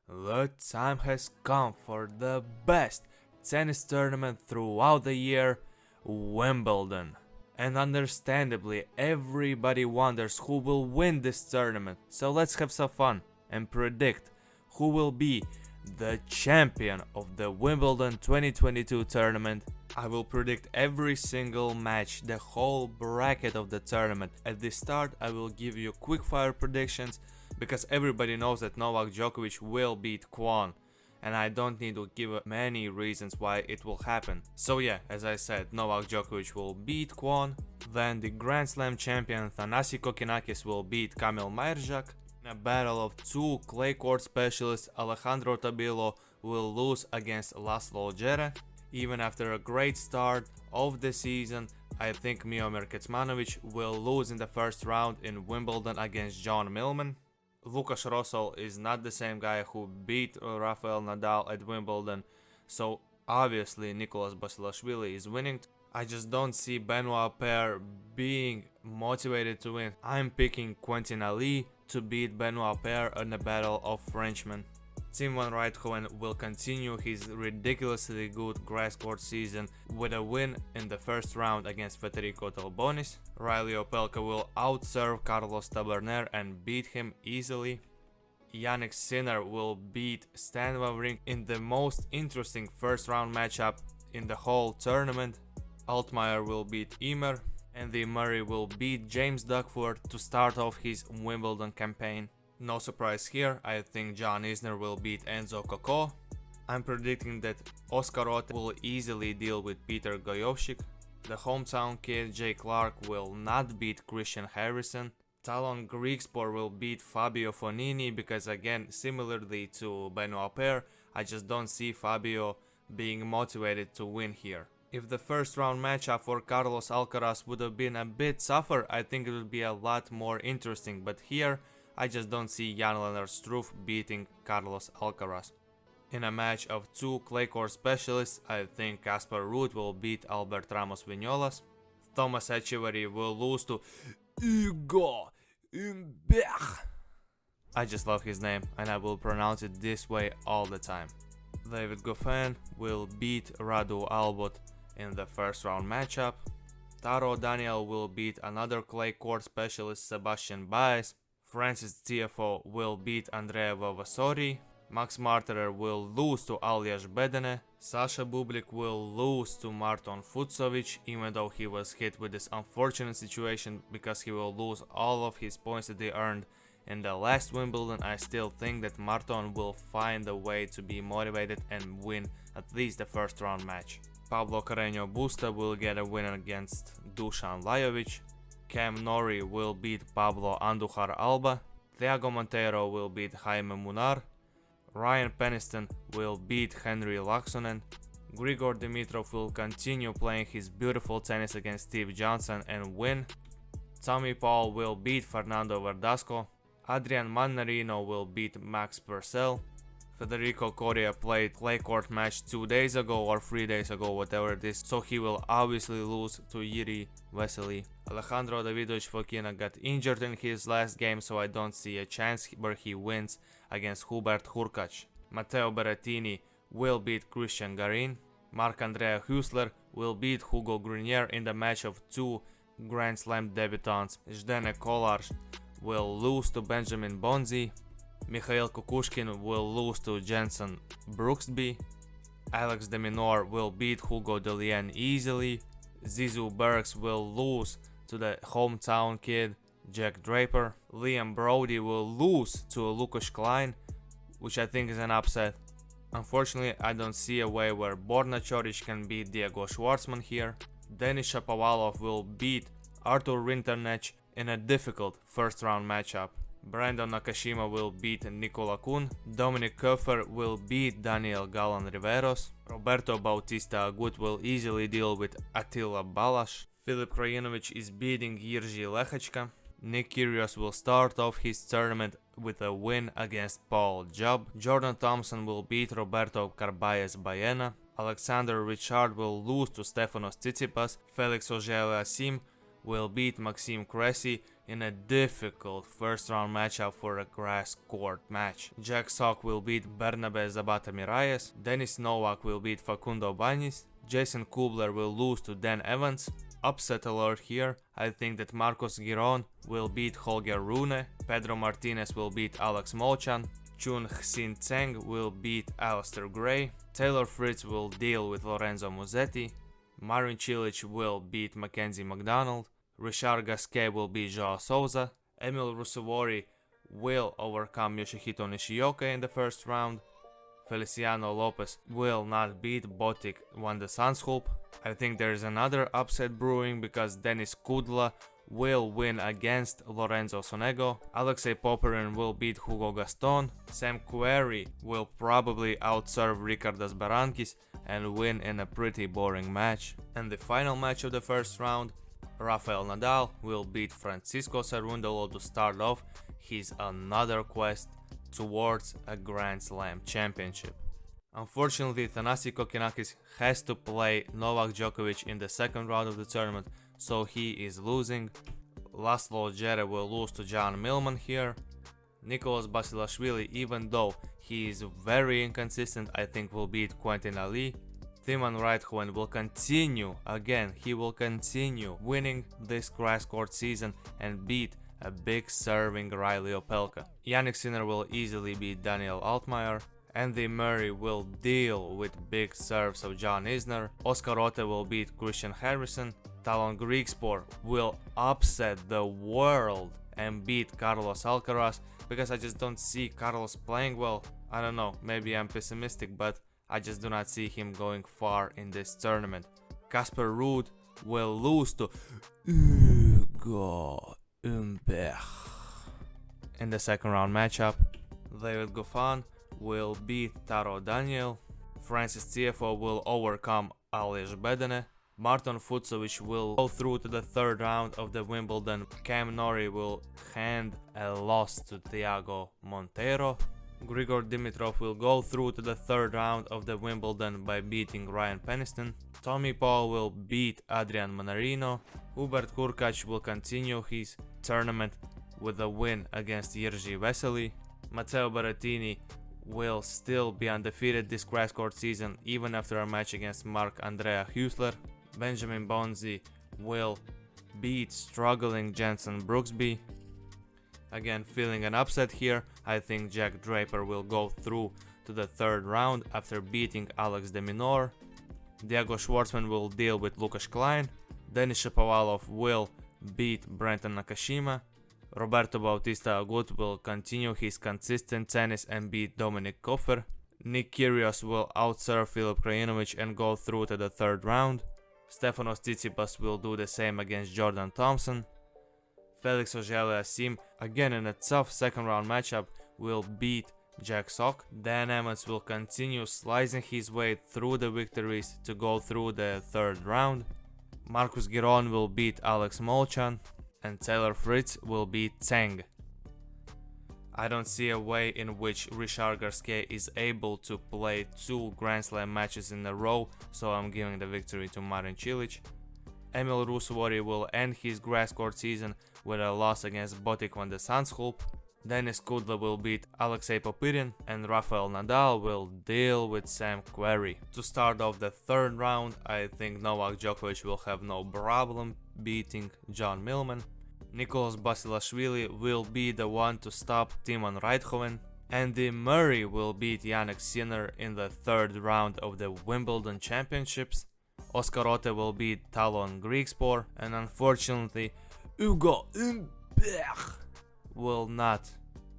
The time has come for the best tennis tournament throughout the year, Wimbledon. And understandably, everybody wonders who will win this tournament. So let's have some fun and predict who will be the champion of the Wimbledon 2022 tournament. I will predict every single match, the whole bracket of the tournament. At the start, I will give you quick-fire predictions because everybody knows that Novak Djokovic will beat Kwon. And I don't need to give many reasons why it will happen. So yeah, as I said, Novak Djokovic will beat Kwon. Then the Grand Slam champion Thanasi Kokkinakis will beat Kamil Majerjak. In a battle of two clay court specialists, Alejandro Tabilo will lose against Laslo Djere. Even after a great start of the season, I think Miomir Kecmanovic will lose in the first round in Wimbledon against John Millman. Lukas Rosol is not the same guy who beat Rafael Nadal at Wimbledon, so obviously Nicolas Basilashvili is winning. I just don't see Benoit Paire being motivated to win. I'm picking Quentin Ali to beat Benoit Paire in a battle of Frenchmen. Tim van Rijthoven will continue his ridiculously good grass court season with a win in the first round against Federico Delbonis. Riley Opelka will outserve Carlos Taberner and beat him easily. Jannik Sinner will beat Stan Wawrinka in the most interesting first round matchup in the whole tournament. Altmaier will beat Ymer. Andy Murray will beat James Duckworth to start off his Wimbledon campaign. No surprise here, I think John Isner will beat Enzo Couacaud. I'm predicting that Oscar Otte will easily deal with Peter Gojowczyk. The hometown kid Jay Clark will not beat Christian Harrison. Talon Griekspoor will beat Fabio Fognini because again, similarly to Benoit Paire, I just don't see Fabio being motivated to win here. If the first round matchup for Carlos Alcaraz would have been a bit tougher, I think it would be a lot more interesting, but here I just don't see Jan-Lennard Struff beating Carlos Alcaraz. In a match of two clay court specialists, I think Casper Ruud will beat Albert Ramos Vignolas. Thomas Etcheverry will lose to Hugo Humbert. I just love his name and I will pronounce it this way all the time. David Goffin will beat Radu Albot in the first round matchup. Taro Daniel will beat another clay court specialist Sebastian Baez. Francis Tiafoe will beat Andrea Vavasori. Max Marterer will lose to Aljaž Bedene. Sasha Bublik will lose to Marton Fucsovic, even though he was hit with this unfortunate situation because he will lose all of his points that he earned in the last Wimbledon. I still think that Marton will find a way to be motivated and win at least the first round match. Pablo Carreño Busta will get a win against Dusan Lajovic. Cam Norrie will beat Pablo Andujar Alba. Thiago Monteiro will beat Jaime Munar. Ryan Peniston will beat Henry Laaksonen. Grigor Dimitrov will continue playing his beautiful tennis against Steve Johnson and win. Tommy Paul will beat Fernando Verdasco. Adrian Mannarino will beat Max Purcell. Federico Coria played clay court match 2 days ago or 3 days ago, whatever it is, so he will obviously lose to Jiri Vesely. Alejandro Davidovich Fokina got injured in his last game, so I don't see a chance where he wins against Hubert Hurkacz. Matteo Berrettini will beat Christian Garin. Marc-Andrea Huesler will beat Hugo Grenier in the match of two Grand Slam debutants. Zdenek Kolarz will lose to Benjamin Bonzi. Mikhail Kukushkin will lose to Jenson Brooksby. Alex de Minaur will beat Hugo Dellien easily. Zizou Bergs will lose to the hometown kid Jack Draper. Liam Brody will lose to Lukas Klein, which I think is an upset. Unfortunately, I don't see a way where Borna Coric can beat Diego Schwartzman here. Denis Shapovalov will beat Artur Rinderknech in a difficult first round matchup. Brandon Nakashima will beat Nikola Kun. Dominic Koepfer will beat Daniel Galan Riveros. Roberto Bautista Agut will easily deal with Attila Balazs. Filip Krajinovic is beating Jiří Lehečka. Nick Kyrgios will start off his tournament with a win against Paul Job. Jordan Thompson will beat Roberto Carballes Baena. Alexander Richard will lose to Stefanos Tsitsipas. Felix Auger-Aliassime will beat Maxime Cressy in a difficult first round matchup for a grass court match. Jack Sock will beat Bernabe Zapata Miralles, Denis Novak will beat Facundo Bagnis, Jason Kubler will lose to Dan Evans. Upset alert here, I think that Marcos Giron will beat Holger Rune, Pedro Martinez will beat Alex Molchan, Chun Xin Tseng will beat Alistair Gray, Taylor Fritz will deal with Lorenzo Musetti, Marin Cilic will beat Mackenzie McDonald, Richard Gasquet will beat Joao Souza, Emil Ruusuvuori will overcome Yoshihito Nishioka in the first round, Feliciano Lopez will not beat Botic van de Zandschulp. I think there is another upset brewing because Denis Kudla will win against Lorenzo Sonego, Alexei Popyrin will beat Hugo Gaston, Sam Querrey will probably outserve Ricardas Berankis and win in a pretty boring match. And the final match of the first round, Rafael Nadal will beat Francisco Cerundolo to start off his another quest towards a Grand Slam championship. Unfortunately, Thanasi Kokkinakis has to play Novak Djokovic in the second round of the tournament, so he is losing. Laszlo Djere will lose to John Millman here. Nicolas Basilashvili, even though he is very inconsistent, I think will beat Quentin Ali. Timon Raikkonen will continue, again, he will continue winning this grass court season and beat a big serving Riley Opelka. Jannik Sinner will easily beat Daniel Altmaier. Andy Murray will deal with big serves of John Isner. Oscar Otte will beat Christian Harrison. Talon Griekspoor will upset the world and beat Carlos Alcaraz because I just don't see Carlos playing well. I don't know, maybe I'm pessimistic, but I just do not see him going far in this tournament. Casper Ruud will lose to Hugo Humbert in the second round matchup. David Goffin will beat Taro Daniel. Francis Tiafoe will overcome Aleš Bedene. Marton Fucsovics will go through to the third round of the Wimbledon. Cam Norrie will hand a loss to Thiago Monteiro. Grigor Dimitrov will go through to the third round of the Wimbledon by beating Ryan Peniston. Tommy Paul will beat Adrian Manarino. Hubert Hurkacz will continue his tournament with a win against Jerzy Vesely. Matteo Berrettini will still be undefeated this grass court season even after a match against Marc-Andrea Huesler. Benjamin Bonzi will beat struggling Jenson Brooksby. Again, feeling an upset here, I think Jack Draper will go through to the third round after beating Alex de Minaur. Diego Schwartzman will deal with Lukas Klein. Denis Shapovalov will beat Brenton Nakashima. Roberto Bautista Agut will continue his consistent tennis and beat Dominic Koffer. Nick Kyrgios will outserve Filip Krajinovic and go through to the third round. Stefanos Tsitsipas will do the same against Jordan Thompson. Felix Auger-Aliassime, again in a tough second round matchup, will beat Jack Sock. Dan Emmons will continue slicing his way through the victories to go through the third round. Marcus Giron will beat Alex Molchan. And Taylor Fritz will beat Tseng. I don't see a way in which Richard Gasquet is able to play two Grand Slam matches in a row, so I'm giving the victory to Marin Cilic. Emil Ruusuvuori will end his grass court season with a loss against Botic van de Zandschulp. Denis Kudla will beat Alexei Popyrin, and Rafael Nadal will deal with Sam Querrey. To start off the third round, I think Novak Djokovic will have no problem beating John Millman. Nicolas Basilashvili will be the one to stop Timon Raikkonen. Andy Murray will beat Jannik Sinner in the third round of the Wimbledon Championships. Oscar Otte will beat Talon Griekspoor, and unfortunately Hugo Humbert will not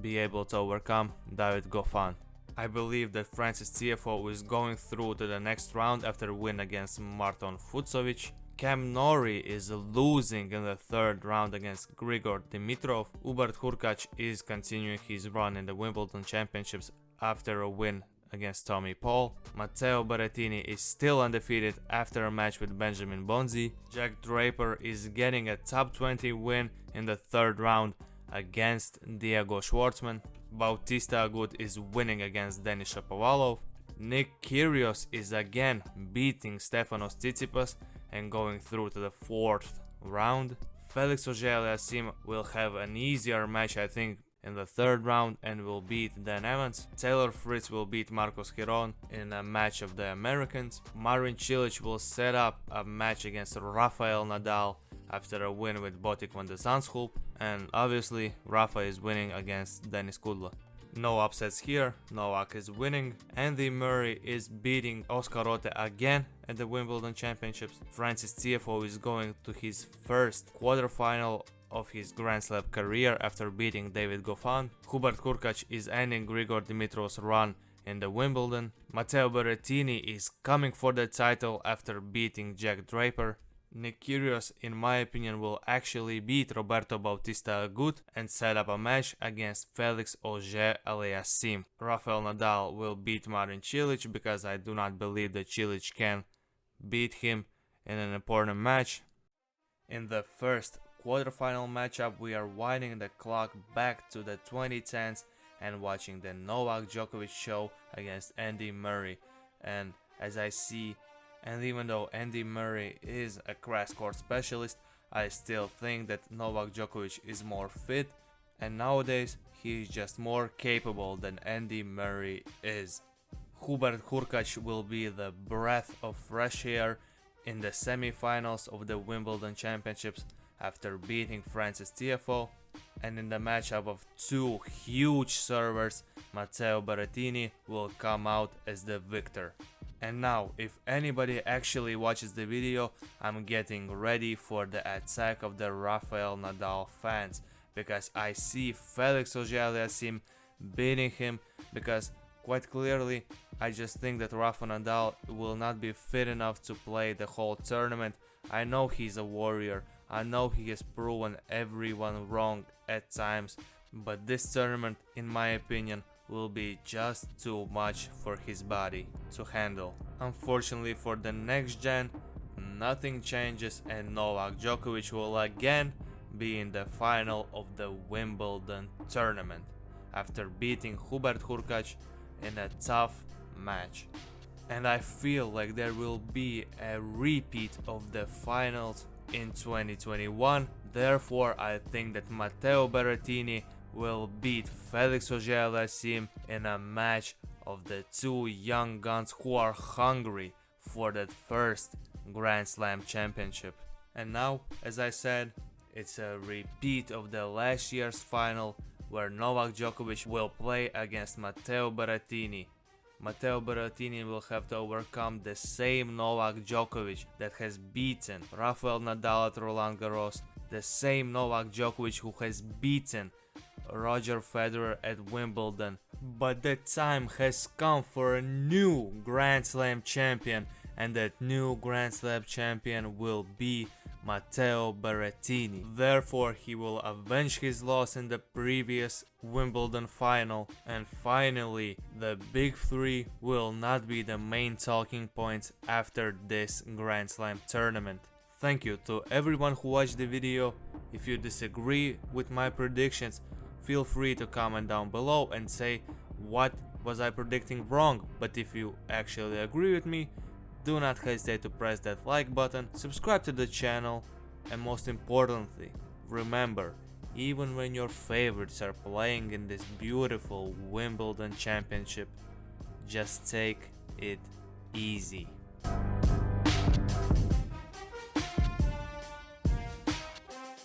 be able to overcome David Goffin. I believe that Francis Tiafoe is going through to the next round after a win against Marton Fucsovics. Cam Norrie is losing in the third round against Grigor Dimitrov. Hubert Hurkacz is continuing his run in the Wimbledon Championships after a win against Tommy Paul. Matteo Berrettini is still undefeated after a match with Benjamin Bonzi. Jack Draper is getting a top 20 win in the third round against Diego Schwartzman. Bautista Agut is winning against Denis Shapovalov. Nick Kyrgios is again beating Stefanos Tsitsipas and going through to the fourth round. Felix Auger-Aliassime will have an easier match, I think, in the third round and will beat Dan Evans. Taylor Fritz will beat Marcos Giron in a match of the Americans. Marin Cilic will set up a match against Rafael Nadal after a win with Botic van de Zandschulp, and obviously Rafa is winning against Denis Kudla. No upsets here, Novak is winning. Andy Murray is beating Oscar Otte again at the Wimbledon Championships. Francis Tiafoe is going to his first quarterfinal of his Grand Slam career after beating David Goffin. Hubert Hurkacz is ending Grigor Dimitrov's run in the Wimbledon. Matteo Berrettini is coming for the title after beating Jack Draper. Nick Kyrgios, in my opinion, will actually beat Roberto Bautista Agut and set up a match against Felix Auger-Aliassime. Rafael Nadal will beat Marin Cilic because I do not believe that Cilic can beat him in an important match. In the first quarterfinal matchup, we are winding the clock back to the 2010s and watching the Novak Djokovic show against Andy Murray. And as I see, and even though Andy Murray is a grass court specialist, I still think that Novak Djokovic is more fit, and nowadays he is just more capable than Andy Murray is. Hubert Hurkacz will be the breath of fresh air in the semi-finals of the Wimbledon Championships after beating Francis Tiafoe, and in the matchup of two huge servers, Matteo Berrettini will come out as the victor. And now, if anybody actually watches the video, I'm getting ready for the attack of the Rafael Nadal fans, because I see Felix Auger-Aliassime beating him, because quite clearly I just think that Rafa Nadal will not be fit enough to play the whole tournament. I know he's a warrior, I know he has proven everyone wrong at times, but this tournament, in my opinion, will be just too much for his body to handle. Unfortunately for the next gen, nothing changes and Novak Djokovic will again be in the final of the Wimbledon tournament after beating Hubert Hurkacz in a tough match. And I feel like there will be a repeat of the finals in 2021. Therefore, I think that Matteo Berrettini will beat Felix Auger-Aliassime in a match of the two young guns who are hungry for that first Grand Slam championship. And now, as I said, it's a repeat of the last year's final where Novak Djokovic will play against Matteo Berrettini. Matteo Berrettini will have to overcome the same Novak Djokovic that has beaten Rafael Nadal at Roland Garros, the same Novak Djokovic who has beaten Roger Federer at Wimbledon. But the time has come for a new Grand Slam champion, and that new Grand Slam champion will be Matteo Berrettini. Therefore, he will avenge his loss in the previous Wimbledon final, and finally, the big three will not be the main talking points after this Grand Slam tournament. Thank you to everyone who watched the video. If you disagree with my predictions, feel free to comment down below and say what was I predicting wrong. But if you actually agree with me, do not hesitate to press that like button, subscribe to the channel, and most importantly, remember, even when your favorites are playing in this beautiful Wimbledon championship, just take it easy.